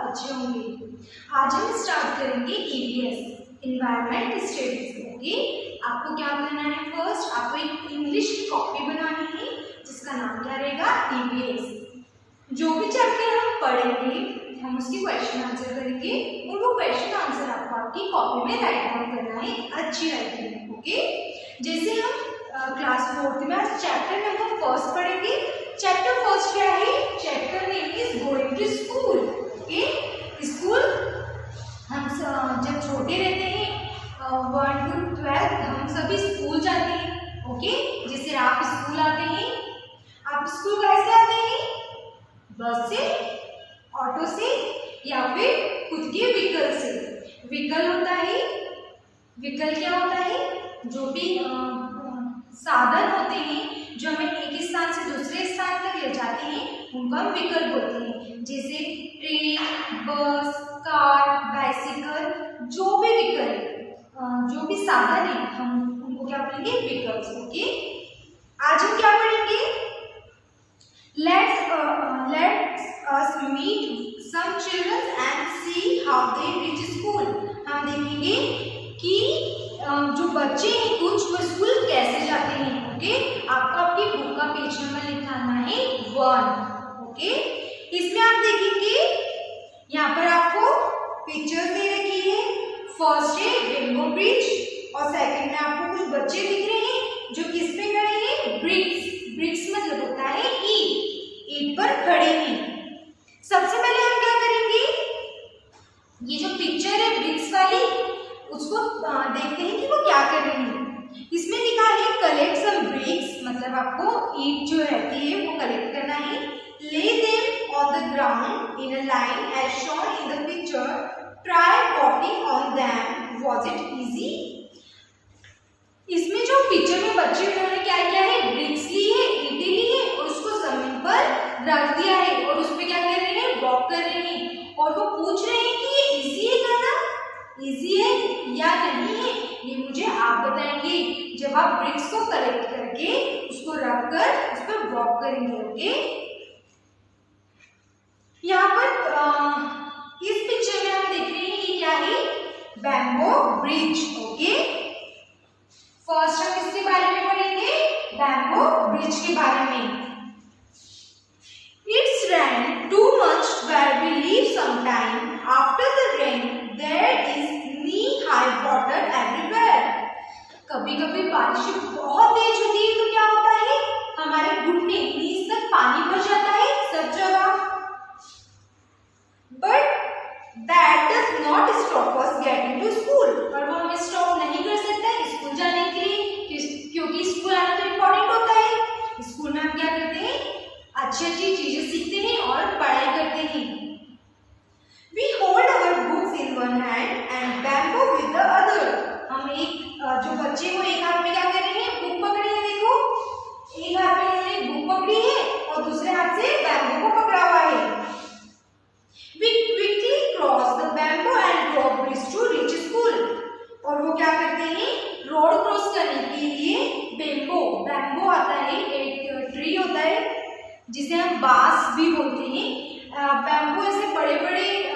अच्छे होंगे। आज हम स्टार्ट करेंगे EVS, इन्वायरमेंट स्टडीज। ओके, आपको क्या करना है, फर्स्ट आपको एक इंग्लिश की कॉपी बनानी है जिसका नाम क्या रहेगा, EVS। जो भी चैप्टर हम पढ़ेंगे हम उसकी क्वेश्चन आंसर करेंगे और वो क्वेश्चन आंसर आपको आपकी कॉपी में राइट डाउन करना है, अच्छी राइटिंग में। ओके, जैसे हम क्लास 4th में आज चैप्टर नंबर फर्स्ट पढ़ेंगे। चैप्टर फर्स्ट क्या है, chapter name is going to school. Okay, school हम जब छोटे रहते हैं 1 to 12 हम सभी स्कूल जाते हैं। ओके, जैसे आप स्कूल आते हैं, आप स्कूल कैसे आते हैं, बस से, ऑटो से या फिर खुद के व्हीकल से। व्हीकल होता है, व्हीकल क्या होता है, जो भी साधन होते हैं जो हमें एक स्थान से दूसरे स्थान तक ले जाते हैं उनको हम व्हीकल बोलते हैं। जैसे ट्रेन, बस, कार, बाइसिकल, जो भी व्हीकल, जो भी साधन है हम उनको क्या बोलेंगे, व्हीकल्स। ओके, आज हम क्या पढ़ेंगे, let's us meet some children and see how they reach school. हम देखेंगे कि जो बच्चे हैं कुछ वो स्कूल कैसे जाते हैं। ओके, आपको आपकी बुक का पेज नंबर लिखाना है 1। ओके, इसमें आप देखेंगे यहाँ पर आपको पिक्चर्स दे रखी है। फर्स्ट है रेनबो ब्रिज और सेकंड में आपको कुछ बच्चे दिख रहे हैं जो किस पे खड़े हैं, ब्रिक्स। ब्रिक्स मतलब होता है ईंट पर खड़े हैं। सबसे पहले हम क्या करेंगे, ये जो पिक्चर है ब्रिक्स वाली उसको देखते हैं कि वो क्या कर रहे हैं। इसमें लिखा है कलेक्ट सम ब्रिक्स, मतलब आपको ईंट जो रहती है वो कलेक्ट करना है। Lay them on the ground in a line as shown in the picture, try walking on them, was it easy. इसमें जो पिक्चर में बच्चे उन्होंने क्या किया है, ब्रिक्स ली है, ईंटें ली है और उसको जमीन पर रख दिया है और उस पे क्या कर रहे हैं, वॉक कर रहे हैं। और वो पूछ रहे हैं कि ये इजी है करना, इजी है या नहीं है, ये मुझे आप बताएंगे जब आप ब्रिक्स को कलेक्ट करके उसको रखकर उस पर वॉक करेंगे। ओके, यहाँ पर इस पिक्चर में हम देख रहे हैं ये क्या है, बैम्बो ब्रिज। ओके, फर्स्ट हम इसके बारे में पढ़ेंगे, बैम्बो ब्रिज के बारे में। It's rain too much where we live sometime. After the rain, there is knee-high water everywhere. कभी-कभी बारिश बहुत तेज होती है तो क्या होता है, हमारे घुटने नीज तक पानी भर जाता है सब जगह। But that does not stop us getting to school. पर वो हमें स्टॉप नहीं कर सकता स्कूल जाने के लिए, क्योंकि स्कूल आना तो इम्पोर्टेंट होता है। स्कूल में हम क्या करते हैं, अच्छी अच्छी चीजें सीखते हैं और पढ़ाई करते हैं। We hold our books in one hand and bamboo with the other. हम एक जो बच्चे को एक हाथ में क्या कर रहे हैं, बुक पकड़े हैं, देखो एक हाथ में उन्होंने बुक पकड़ी है और दूसरे हाथ से बैम्बू को पकड़ा हुआ है। We quickly cross the bamboo and rope bridge to reach school. और वो क्या करते हैं, रोड क्रॉस करने के लिए बैम्बू आता है, एक ट्री होता है जिसे हम बांस भी बोलते हैं। बैम्बू ऐसे बड़े बड़े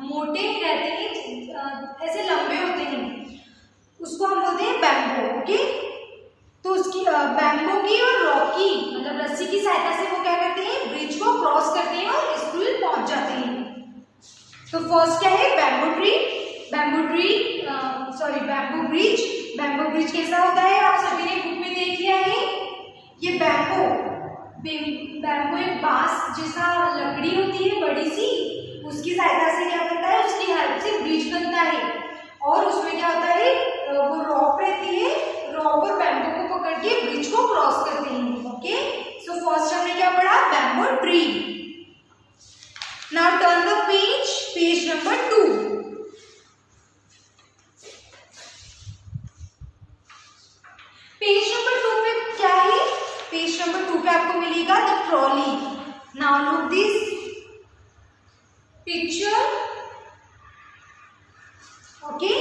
मोटे रहते हैं, ऐसे लंबे होते हैं, उसको हम बोलते हैं बैम्बू। ओके, तो उसकी बैम्बू की और रॉक की मतलब रस्सी की सहायता से वो क्या करते हैं, ब्रिज को क्रॉस करते हैं और स्कूल पहुंच जाते हैं। तो फर्स्ट क्या है, बैम्बू ब्रिज। बैम्बू ब्रिज कैसा होता है, आप सभी ने बुक में देख लिया है। ये बैम्बू एक बांस जैसा लकड़ी होती है बड़ी सी, उसकी सहायता से क्या बनता है, उसकी हेल्प से ब्रिज बनता है। और उसमें क्या होता है, वो रॉप रहती है, रॉप और बैम्बू को पकड़ के ब्रिज को क्रॉस करते हैं। ओके, सो फर्स्ट हमने क्या पढ़ा, bamboo tree. Now turn the page number 2। Page number 2 पे क्या है, पेज नंबर 2 पे आपको मिलेगा the trolley. Now look this picture. Okay,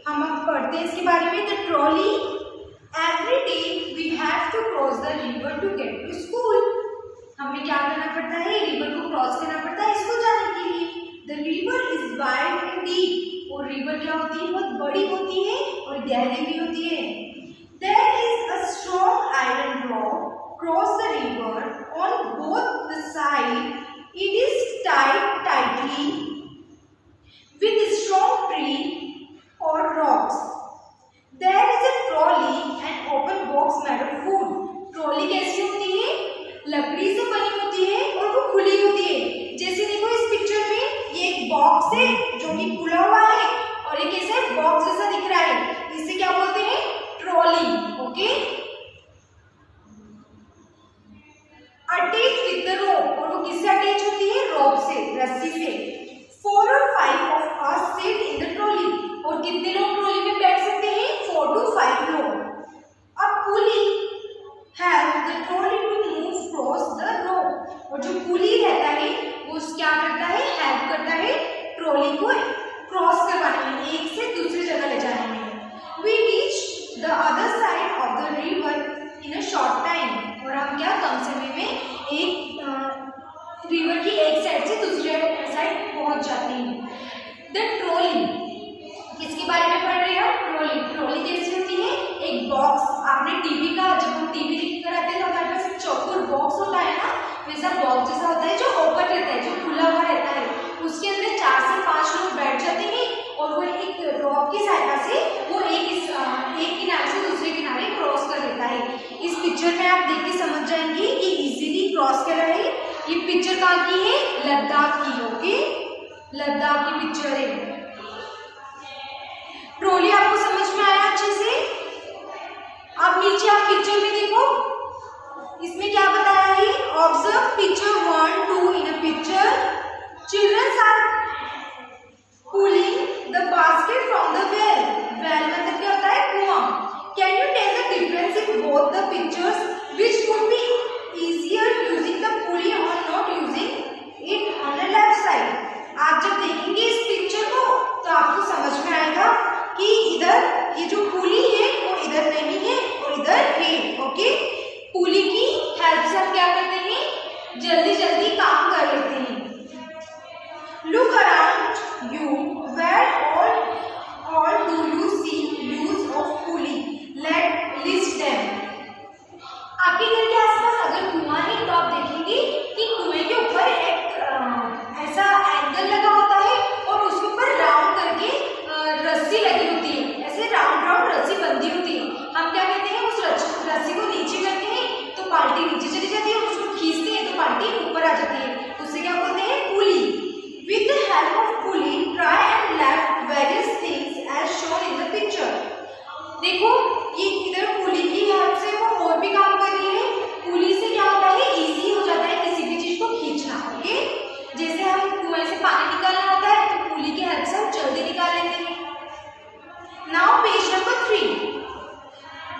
हम अब पढ़ते हैं इसके बारे में। The trolley, every day we have to cross the river to get to school. हमें क्या करना पड़ता है, रिवर को क्रॉस करना पड़ता है स्कूल जाने के लिए। द वाइड एंड डीप, और रिवर क्या होती है, बहुत बड़ी होती है और गहरी भी होती है। There is a strong iron rod cross the river on both the side, it is tied tightly with strong tree और rocks. There is a trolley and open box made of wood. Trolley कैसी होती है, लकड़ी से बनी होती है और वो खुली होती है। जैसे देखो इस पिक्चर में ये एक बॉक्स है जो कि खुला हुआ है और ये कैसा है, बॉक्स जैसा दिख रहा है, इसे क्या बोलते हैं, trolley. Okay, attach with the rope, और वो किससे अटैच होती है, रोप से, रस्सी से। 4 or 5 of us sit in the trolley, और कितने लोग ट्रॉली में बैठ सकते हैं, 4 to 5 लोग। अब पुली help the trolley to move across the rope, और जो पुली रहता है वो क्या करता है, हेल्प करता है ट्रॉली को क्रॉस करवाने में, एक से दूसरी जगह ले जाने में। We reach the other side of the river in a short time, और हम क्या कम समय में एक रिवर की एक साइड से दूसरे साइड पहुंच जाते हैं। द ट्रॉली, किसके बारे में पढ़ रहे हैं, ट्रॉली। ट्रॉली कैसी होती है, एक बॉक्स, आपने टीवी का, जब हम टीवी देखकर आते हैं तो हमारे पास एक चौकोर बॉक्स होता है ना, वैसा बॉक्स जैसा होता है जो ओपन रहता है, जो खुला हुआ रहता है, उसके अंदर 4 से 5 लोग बैठ जाते हैं और वो एक रॉप की सहायता से वो एक किनारे से दूसरे किनारे क्रॉस कर लेता है। इस पिक्चर में आप देख के समझ जाएंगे कि इजीली क्रॉस कर रहा है। ये पिक्चर कहाँ की है, लद्दाख की। ओके, लद्दाख की पिक्चर है। ट्रॉली आपको समझ में आया अच्छे से? अब नीचे आप पिक्चर में देखो, इसमें क्या बताया है, observe picture 1, 2 in a picture, children are pulling the basket from the well. Well मतलब क्या होता है, कुआं। Can you tell the difference in both the pictures, which would be easier using the pulley और not using it on the left side. आप जब देखेंगे इस पिक्चर को तो आपको समझ में आएगा कि इधर ये जो पुली है वो इधर नहीं है और इधर है। ओके, पुली की हेल्प से हम क्या करते हैं, जल्दी जल्दी काम कर लेते हैं। Look around you, where all do you see use of pulley? Let list them. आपके घर के आसपास अगर कुआं है तो आप देखेंगे कि कुएं के ऊपर एक ऐसा एंगल लगा होता है और उसके ऊपर राउंड करके रस्सी लगी होती है, ऐसे राउंड राउंड रस्सी बंधी होती है। हम क्या कहते हैं, उस रस्सी को नीचे करते हैं तो बाल्टी नीचे चली जाती है, और उसको खींचते हैं तो बाल्टी ऊपर आ जाती है, उससे क्या बोलते हैं, पुली। With the help of pulley, try and lift various things as shown in the picture. देखो ये इधर पुली की हेल्प से वो और भी काम कर रही है। पुली से क्या होता है, इजी हो जाता है किसी भी चीज को खींचना। ओके, जैसे हम कुएं से पानी निकालना होता है तो पुली की हेल्प से हम जल्दी निकाल लेते हैं। Now page number 3।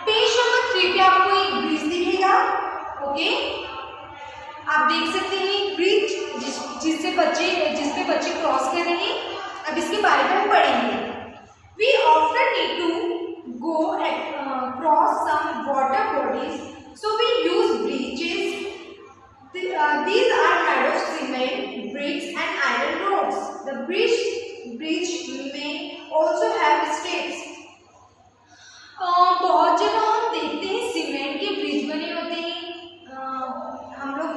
Page number 3 पे आपको एक ब्रिज दिखेगा। ओके, आप देख सकते हैं ब्रिज जिस पे बच्चे क्रॉस कर रहे हैं। अब इसके बारे में हम पढ़ेंगे। We often need to go across some water bodies, so we use bridges. These are made of cement, bricks, and iron rods. The bridge may also have steps. बहुत जगह हम देखते हैं सीमेंट के ब्रिज बने होते हैं। हम लोग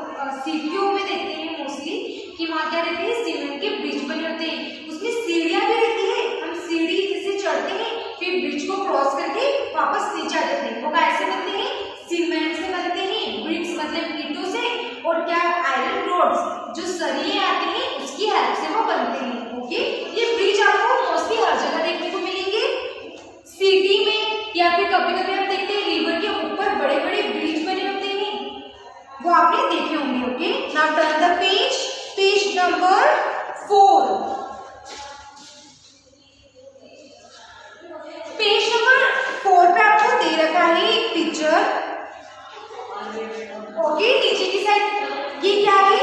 सिटियों में देखते हैं मोस्टली कि वहाँ क्या रहते हैं, सीमेंट के ब्रिज बने होते हैं, उसमें सीढ़ियाँ भी रहती है। हम सीढ़ी से चढ़ते हैं फिर ब्रिज को क्रॉस करके वापस नीचे आ जाते हैं। वो कैसे बनते हैं, सीमेंट से बनते हैं, ब्रिक्स मतलब ईंटों से, और क्या आयरन रोड्स जो सरिये आते हैं उसकी हेल्प से वो बनते हैं। ओके, ये ब्रिज आपको मोस्टली हर जगह देखने को मिलेंगे, सिटी में, या फिर कभी कभी हम देखते हैं रिवर के ऊपर बड़े बड़े ब्रिज बने होते हैं, वो आपने देखे होंगे। Okay, now turn the page number 4। Page number 4 पे आपको दे रखा है एक पिक्चर। ओके, नीचे की साइड ये क्या है,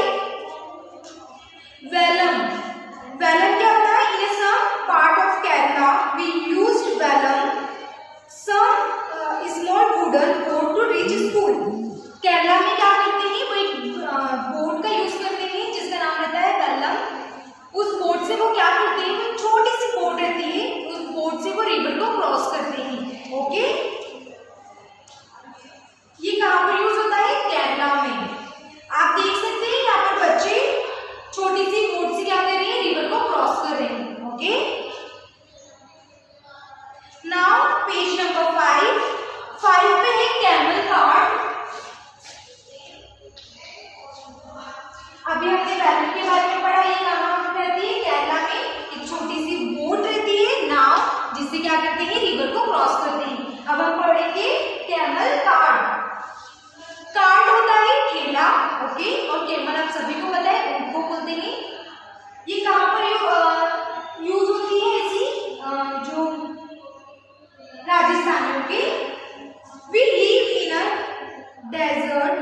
वेलम। वेलम क्या होता है, in some part of Kerala we used वेलम some small wooden boat to reach school. Kerala में क्या करते हैं, वो एक बोट का यूज करते हैं जिसका नाम रहता है वेलम। उस बोट से पैदल के बारे में पढ़ा, ये कहाँ रहती है? केरला में एक छोटी सी बोट रहती है, नाव, जिससे क्या करते हैं? रिवर को क्रॉस करते हैं। अब हम पढ़ेंगे कैमल कार्ड। कार्ड होता है ठेला, ओके, और कैमल आप सभी को पता है ऊंट को बोलते हैं। ये कहाँ पर यूज होती है? ऐसी जो राजस्थान में, okay. We live in a desert,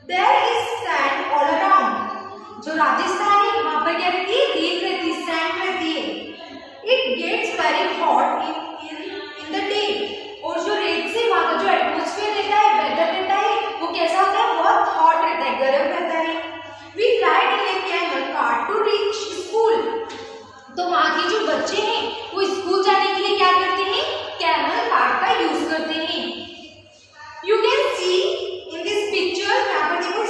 there is sand all around. जो राजस्थान है वहां पर क्या रहती है? रेत रहती है, सैंड रहती है। It gets very hot in the day. और जो रेत से वहां का जो एटमॉस्फेयर रहता है, वेदर रहता है, वो कैसा होता है? बहुत हॉट रहता है, गर्म रहता है। We ride in a camel cart to reach school. तो वहां के जो बच्चे हैं वो स्कूल जाने के लिए क्या करते हैं? कैमल कार्ट का यूज करते हैं। You can see in this picture, यहाँ पर देखो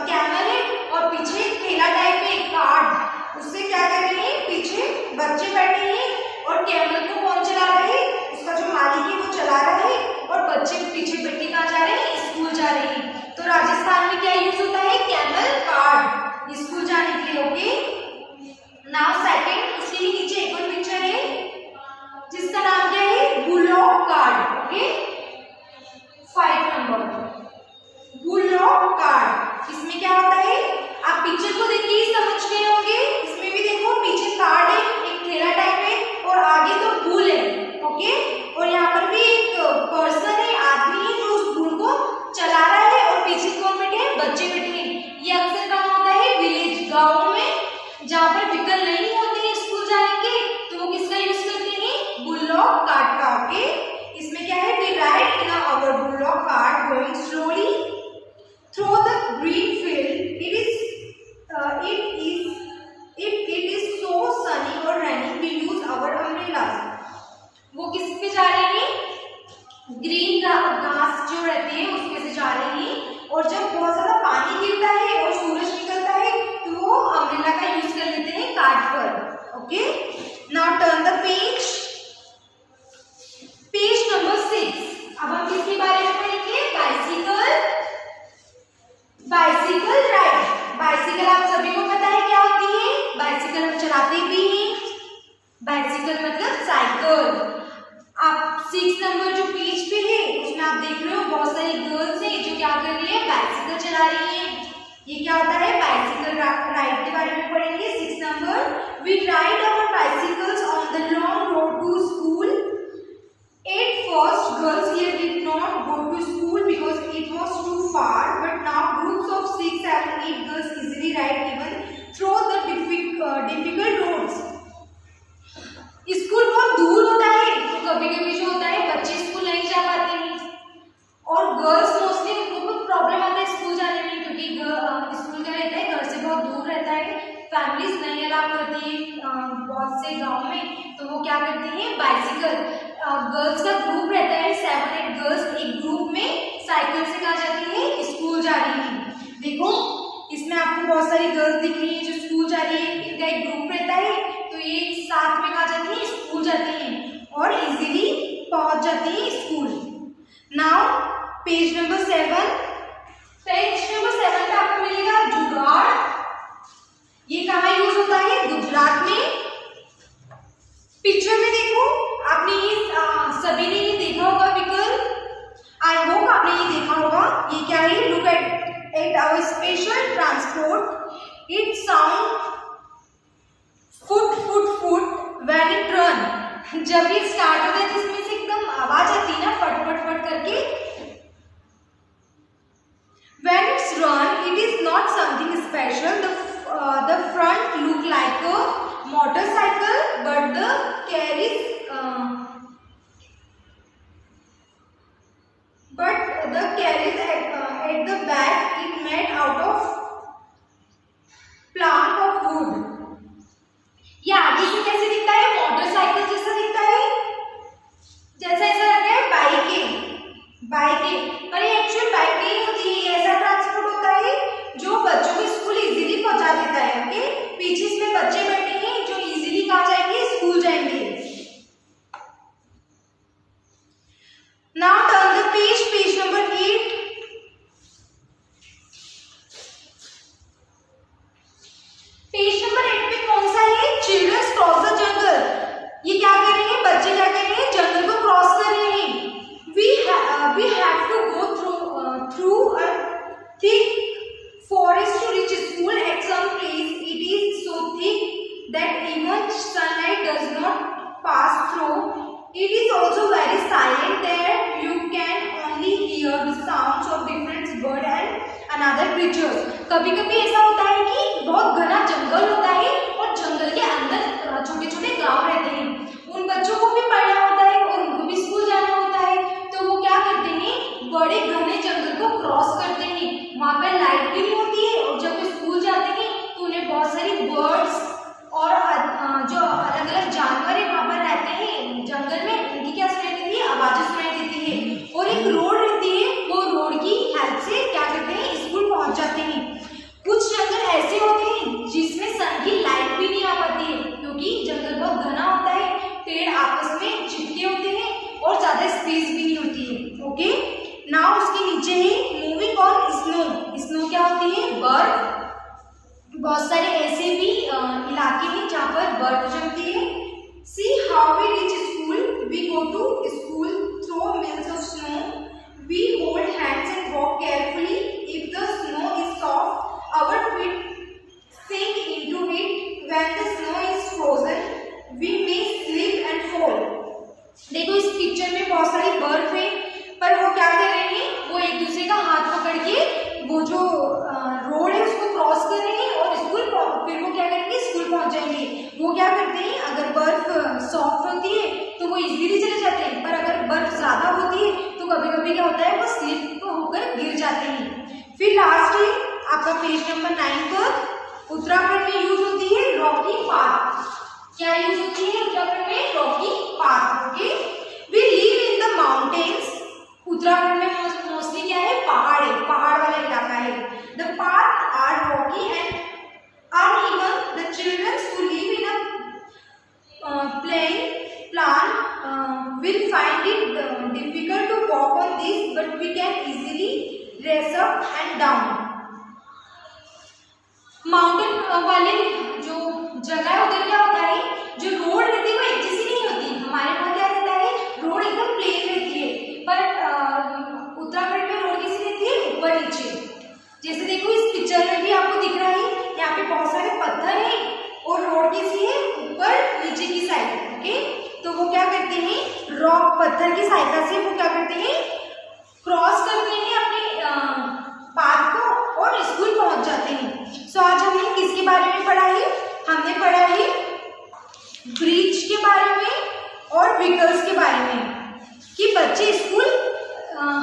कैमल है और पीछे ठेला टाइप में कार्ट, उससे क्या कर रहे हैं? पीछे बच्चे बैठे हैं और कैमल को कौन चला रहा है? उसका जो मालिक है वो चला रहा है और बच्चे पीछे बैठ के कहाँ जा रहे हैं? स्कूल जा रहे हैं। तो राजस्थान में क्या यूज होता है? कैमल कार्ट, स्कूल जाने के लिए, ओके। नाउ सेकंड, उसके नीचे एक और पिक्चर है जिसका नाम क्या है? Bullock card, okay. 5 number bullock card. इसमें क्या होता है? आप पिक्चर को देख के ही समझ गए होंगे। इसमें भी देखो पीछे कार्ड है, एक ठेला टाइप है और आगे तो बुल है, ओके। और यहाँ पर भी एक पर्सन है, आदमी है, जो उस बुल को चला रहा है और पीछे कौन बैठे हैं? बच्चे बैठे हैं। ये अक्सर कहाँ होता है? विलेज, गाँव में, जहाँ पर व्हीकल नहीं होते हैं स्कूल जाने के, तो वो किसका यूज करते हैं? बुलॉक कार्ट का, ओके। इसमें क्या है? We ride in our bullock cart going slowly through the green field. If it is so sunny or rainy, we use our umbrellas. वो किस पे जा रहे हैं? ग्रीन घास जो रहते हैं उस पे से जा रहे हैं। और जब बहुत ज्यादा पानी गिरता है और सूरज निकलता है तो वो अम्ब्रेला का यूज कर लेते हैं कार्ट पर, okay. Now turn the page, page number 6। अब हम किसके बारे में पढ़ेंगे? बाइसिकल। Bicycle ride. बाइसिकल आप सभी को पता है क्या होती है? बाइसिकल हम चलाते भी हैं। बाइसिकल मतलब साइकिल। आप 6 नंबर जो पेज पे है उसमें आप देख रहे हो बहुत सारी गर्ल्स हैं जो क्या कर रही है? बाइसिकल चला रही है। ये क्या होता है? बाइसिकल राइड के बारे में पढ़ेंगे। 6 नंबर, we ride our bicycles on the long road to school. At first, girls here did not go to school because it was too far, but now groups of 6, 7, 8 girls easily ride even through the difficult roads. School बहुत दूर होता है तो कभी-कभी जो होता है बच्चे स्कूल नहीं जा पाते हैं और गर्ल्स मोस्टली उनको बहुत प्रॉब्लम आता है स्कूल जाने में, क्योंकि स्कूल क्या रहता है? घर से बहुत दूर रहता है, फैमिलीज नहीं अलाउ करती है बहुत से गाँव में, तो वो क्या करते हैं? बाइसिकल। गर्ल्स का ग्रुप रहता है, 7-8 गर्ल्स एक ग्रुप में साइकिल से कहाँ जाती है? स्कूल जा रही है। देखो इसमें आपको बहुत सारी गर्ल्स दिख रही है जो स्कूल जा रही है, इनका एक ग्रुप रहता है, तो ये साथ में कहाँ जाती है? स्कूल जाती हैं और इजीली पहुंच जाती है school. Now page number 7। Page number 7 पे आपको मिलेगा जुगाड़। ये कहाँ यूज होता है? गुजरात में। पिक्चर में देखो, आपने ये सभी ने ये देखा होगा व्हीकल, आई होप आपने ये देखा होगा। ये क्या है? Look at our special transport, it sound phut phut phut when it run. जब ये स्टार्ट होता है तो इसमें से एकदम आवाज आती है ना, फट फट फट करके। When it's run, it is not something special. The front look like a motorcycle, but the carries at the back it made out of plank of wood. ये आगे से कैसे दिखता है? मोटरसाइकिल जैसा दिखता है। कभी कभी ऐसा होता है कि बहुत घना जंगल होता है और जंगल के अंदर छोटे छोटे गांव रहते हैं, उन बच्चों को भी पढ़ना होता है और उनको भी स्कूल जाना होता है, तो वो क्या करते हैं, बड़े घने जंगल को क्रॉस करते हैं। वहाँ पे लाइट भी नहीं होती है और जब वो स्कूल जाते हैं तो उन्हें बहुत सारी बर्ड्स और जो अलग अलग जानवर है वहाँ पर रहते हैं जंगल में, उनकी क्या सुनाई देती है, आवाजें सुनाई देती है। और एक रोड रहती है, वो रोड की हेल्प से क्या करते हैं, स्कूल पहुँच जाते हैं। कुछ जंगल ऐसे होते हैं जिसमें सन की लाइट भी नहीं आ पाती है, क्योंकि जंगल बहुत घना होता है, पेड़ आपस में चिपके होते हैं और ज्यादा स्पेस भी नहीं होती है। ओके, नाउ उसके नीचे है मूविंग ऑन स्नो। स्नो क्या होती है, बर्फ। बहुत सारे ऐसे भी इलाके हैं जहाँ पर बर्फ जमती है। See how we reach school, we go to school through miles of snow, we hold hands and walk carefully, if the snow is soft our feet sink into it, when the snow is frozen we may slip and fall। देखो इस picture में बहुत सारी बर्फ है, पर वो क्या कर रहे हैं, वो एक दूसरे का हाथ पकड़ के वो जो रोड है उसको क्रॉस कर रहे हैं और स्कूल, फिर वो क्या करेंगे, स्कूल पहुंच जाएंगे। वो क्या करते हैं, अगर बर्फ सॉफ्ट होती है तो वो इजीली चले जाते हैं, पर अगर बर्फ ज्यादा होती है तो कभी कभी क्या होता है, वो स्लिप होकर गिर जाते हैं। फिर लास्ट है आपका पेज नंबर 9 पर, उत्तराखंड में यूज होती है रॉकी पाथ। क्या यूज होती है उत्तराखंड में, rocky path. Okay, we live in the mountains. Uttarakhand में मोस्टली क्या है, पहाड़ है, पहाड़ वाला इलाका है। The path are rocky and uneven, the children who live in a plain plan will find it difficult to walk on this, but we can easily race up and down। Mountain वाले जो जगह है उधर क्या होता है, जो road रहती है वो एक जैसी नहीं होती। हमारे वहाँ क्या रहता है, रोड एकदम प्लेन रहती है, पर उत्तराखंड में रोड कैसी रहती है, ऊपर नीचे। जैसे देखो इस पिक्चर में भी आपको दिख रहा है, यहाँ पे बहुत सारे पत्थर हैं और रोड कैसी है, ऊपर नीचे की साइड। ओके, तो वो क्या करते हैं, रॉक पत्थर की सहायता से वो क्या करते हैं, क्रॉस करते हैं अपने पाथ को और स्कूल पहुंच जाते हैं। सो आज हमने किसके बारे में पढ़ा है, हमने पढ़ा है ब्रिज के बारे में और व्हीकल्स के बारे में, कि बच्चे स्कूल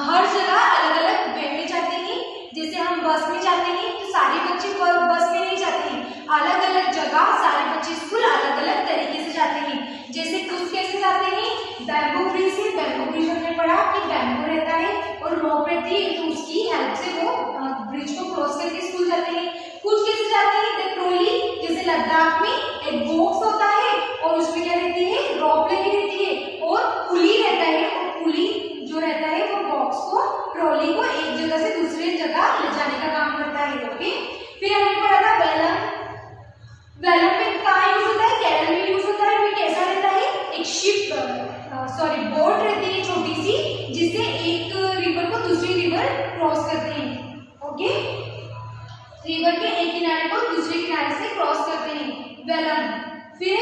हर जगह अलग अलग वे में जाते हैं। जैसे हम बस में जाते हैं तो सारे बच्चे बस में नहीं जाते हैं, अलग अलग जगह सारे बच्चे स्कूल अलग अलग तरीके से जाते हैं। जैसे कुछ कैसे जाते हैं, बैम्बू ब्रिज से, बैम्बू ब्रिज हमने पढ़ा कि बैम्बू रहता है और रोप रहती है, तो उसकी हेल्प से वो ब्रिज को क्रॉस करके स्कूल जाते हैं। कुछ कैसे जाते हैं, द ट्रॉली, जैसे लद्दाख में एक बॉक्स होता है और उसमें क्या रहती है, रॉप लगी रहती है और पुली रहता है, और पुली जो रहता है वो बॉक्स को, ट्रॉली को एक जगह से दूसरी जगह ले जाने का काम करता है। ओके, फिर हमने पढ़ा था वेलम। वेलम में कहाँ यूज होता है, केरल में यूज होता है। फिर कैसा रहता है, एक शिप, बोट रहती है छोटी सी, जिससे एक रिवर को दूसरी रिवर क्रॉस करते हैं। ओके, रिवर के एक किनारे को दूसरे किनारे से क्रॉस करते हैं, वेलम। फिर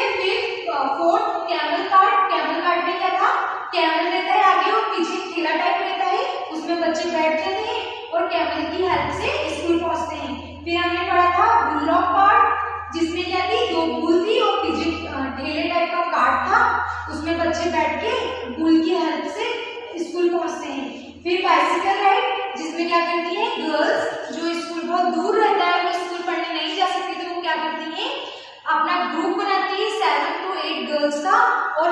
fourth camel cart. Camel cart में क्या था, कैमल रहता है आगे और पीछे ठेला टाइप रहता है, उसमें बच्चे बैठ जाते हैं और कैमल की हेल्प से स्कूल पहुंचते हैं। फिर हमने पढ़ा था बुलॉक कार्ट, जिसमें क्या थी, दो बुल थी और पीछे ठेले टाइप का कार्ट था, उसमें बच्चे बैठ के बुल की हेल्प से स्कूल पहुंचते हैं। फिर बाइसिकल राइड, जिसमें क्या करती है, गर्ल्स जो स्कूल बहुत दूर रहता है, वो स्कूल पढ़ने नहीं जा सकती, तो वो क्या करती है, अपना ग्रुप बनाती है 7 to 8 गर्ल्स का, और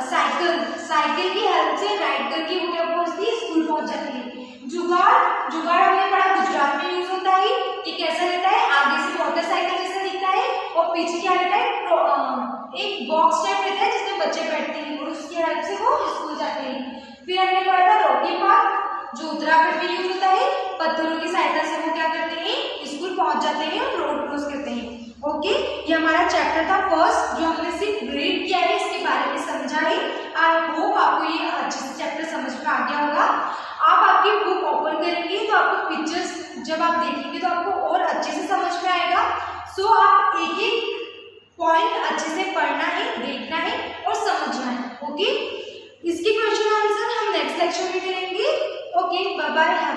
साइकिल की हेल्प से राइड करके वो क्या पहुंचती है, स्कूल पहुंच जाती है। जुगाड़ हमने पढ़ा, गुजरात में यूज होता है, कि कैसा रहता है, आगे से मोटरसाइकिल जैसा दिखता है और पीछे क्या रहता है, एक बॉक्स टाइप रहता है जिसमें बच्चे बैठते हैं और उसकी हेल्प से वो स्कूल जाते हैं। फिर हमने पढ़ा था रॉकी पाथ, जो उत्तराखंड में यूज होता है, पत्थरों की सहायता से वो क्या करते हैं, स्कूल पहुंच जाते हैं और रोड क्रॉस करते हैं। ओके, ये हमारा चैप्टर था फर्स्ट, जो हमने सिर्फ रीड किया है, इसके बारे में समझा है। आई होप आपको ये अच्छे से चैप्टर समझ में आ गया होगा। आप आपकी बुक ओपन करेंगे तो आपको पिक्चर्स जब आप देखेंगे तो आपको और अच्छे से समझ में आएगा। सो आप एक एक पॉइंट अच्छे से पढ़ना है, देखना है और समझना है। ओके, इसके क्वेश्चन आंसर हम नेक्स्ट लेक्चर में करेंगे। Okay, bye bye.